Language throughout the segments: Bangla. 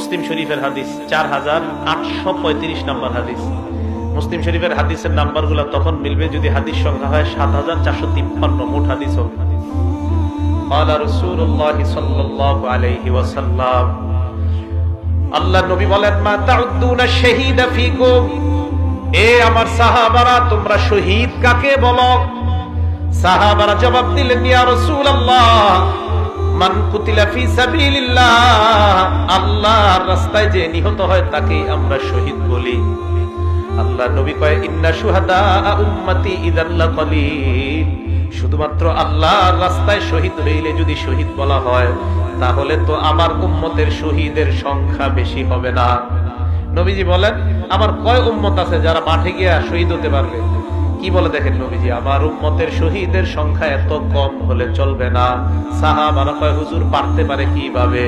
মুসলিম শরীফের হাদিস 4835 নম্বর হাদিস। মুসলিম শরীফের হাদিসের নাম্বারগুলো তখন মিলবে যদি হাদিস সংখ্যা হয় 7453, মোট হাদিস হোক। قال رسول الله صلى الله عليه وسلم, আল্লাহ নবী বলেন, মা তাউদ্দুনা শাহীদা ফীকুম, এ আমার সাহাবারা তোমরা শহীদ কাকে বলো? সাহাবারা জবাব দিলেন, ইয়া রাসূলুল্লাহ, মান কুতিলা ফি সাবিলিল্লাহ, আল্লাহর রাস্তায় যে নিহত হয় তাকে আমরা শহীদ বলি। আল্লাহ নবী কয়, ইন্না শুহাদা উম্মতি ইযাল লাকালিল, শুধুমাত্র আল্লাহর রাস্তায় শহীদ হইলে যদি শহীদ বলা হয় তাহলে তো আমার উম্মতের শহীদের সংখ্যা বেশি হবে না। নবীজি বলেন, আমার কয় উম্মত আছে যারা মাঠে গিয়া শহীদ হতে পারবে? কি বলে দেখেন নবীজি, আমার উম্মতের শহীদের সংখ্যা এত কম হলে চলবে না। সাহাবারা কয়, হুজুর পারতে পারে কিভাবে?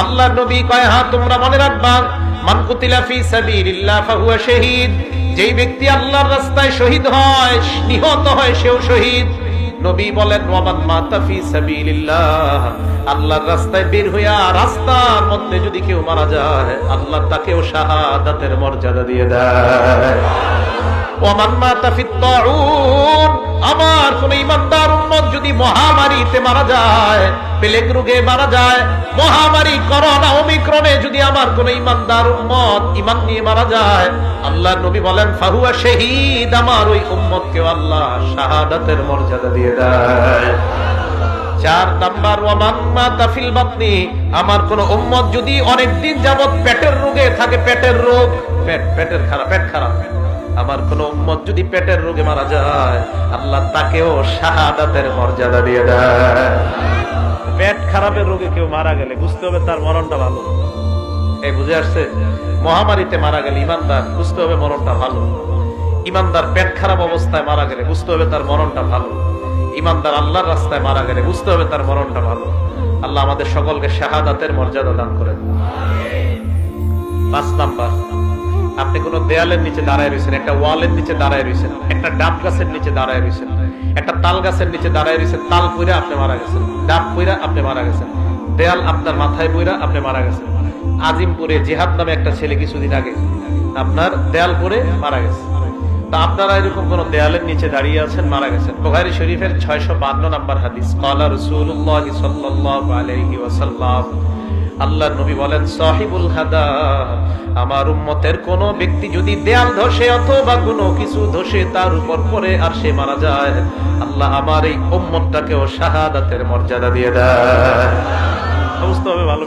আল্লাহ নবী কয়, হ্যাঁ তোমরা মনে রাখবা, মান কুতিলা ফি সাবিলিল্লাহ ফাহুয়া শাহীদ, যেই ব্যক্তি আল্লাহর রাস্তায় শহীদ হয়, নিহত হয়, সেও শহীদ। নবী বলেন, ওয়ামান মাতা ফি সাবিলিল্লাহ, আল্লাহর রাস্তায় বের হইয়া রাস্তার মধ্যে যদি কেউ মারা যায়, আল্লাহ তাকেও শাহাদাতের মর্যাদা দিয়ে দেয়। ওয়ামান মাতা ফিত তাউন, আমার কোন ইমানদার উম্মত যদি মহামারীতে মারা যায়, প্লেগ রোগে মারা যায়, মহামারী করোনা ওমিক্রনে যদি আমার কোন ইমানদার উম্মত ঈমান নিয়ে মারা যায়, আল্লাহ নবী বলেন, ফাহুয়া শাহীদ, আমার ওই উম্মতকে আল্লাহ শাহাদাতের মর্যাদা দিয়ে দেয়। 4 নাম্বার, ওয়ামান মাতা ফিল বাতনি, আমার কোন উম্মত যদি অনেক দিন যাবত পেটের রোগে থাকে, পেটের রোগ, পেটের খারাপ, পেট খারাপ, আমার কোন উম্মত যদি পেটের রোগে মারা যায়, আল্লাহ তাকেও শাহাদাতের মর্যাদা দিয়ে দেয়। পেট খারাপের রোগে কেউ মারা গেলে বুঝতে হবে তার মরণটা ভালো। এই বুঝে আসছে? মহামারীতে মারা গেলে ইমানদার, বুঝতে হবে মরণটা ভালো। ইমানদার পেট খারাপ অবস্থায় মারা গেলে বুঝতে হবে তার মরণটা ভালো। ইমানদার আল্লাহর রাস্তায় মারা গেলে বুঝতে হবে তার মরণটা ভালো। আল্লাহ আমাদের সকলকে শাহাদাতের মর্যাদা দান করেন। 5 নাম্বার, আপনি কোন দেয়ালের নিচে দাঁড়ায় রয়েছেন, একটা ওয়ালের নিচে দাঁড়ায় রয়েছেন, একটা ডাব গাছের নিচে দাঁড়ায় রয়েছেন, একটা তাল গাছের নিচে দাঁড়ায় রয়েছেন, তাল পইরা আপনি মারা গেছেন, ডাব পইরা আপনি মারা গেছেন, দেয়াল আপনার মাথায় পইরা আপনি মারা গেছেন। আজিমপুরে জিহাদ নামে একটা ছেলে কিছুদিন আগে আপনার দেয়াল পরে মারা গেছে। তা আপনারা এরকম কোন দেয়ালের নিচে দাঁড়িয়ে আছেন, মারা গেছেন। বুখারী শরীফের 652 নম্বর হাদিস, ক্বালা রাসূলুল্লাহ সাল্লাল্লাহু আলাইহি ওয়াসাল্লাম, আল্লাহর নবী বলেন, সাহিবুল হাদা, আমার উম্মতের কোন ব্যক্তি যদি দেয়াল ধসে অথবা কোনো কিছু ধসে তার উপর পড়ে আর সে মারা যায়, আল্লাহ আমার এই উম্মতটাকেও শাহাদাতের মর্যাদা দিয়ে দেয়। বুঝতে হবে ভালো।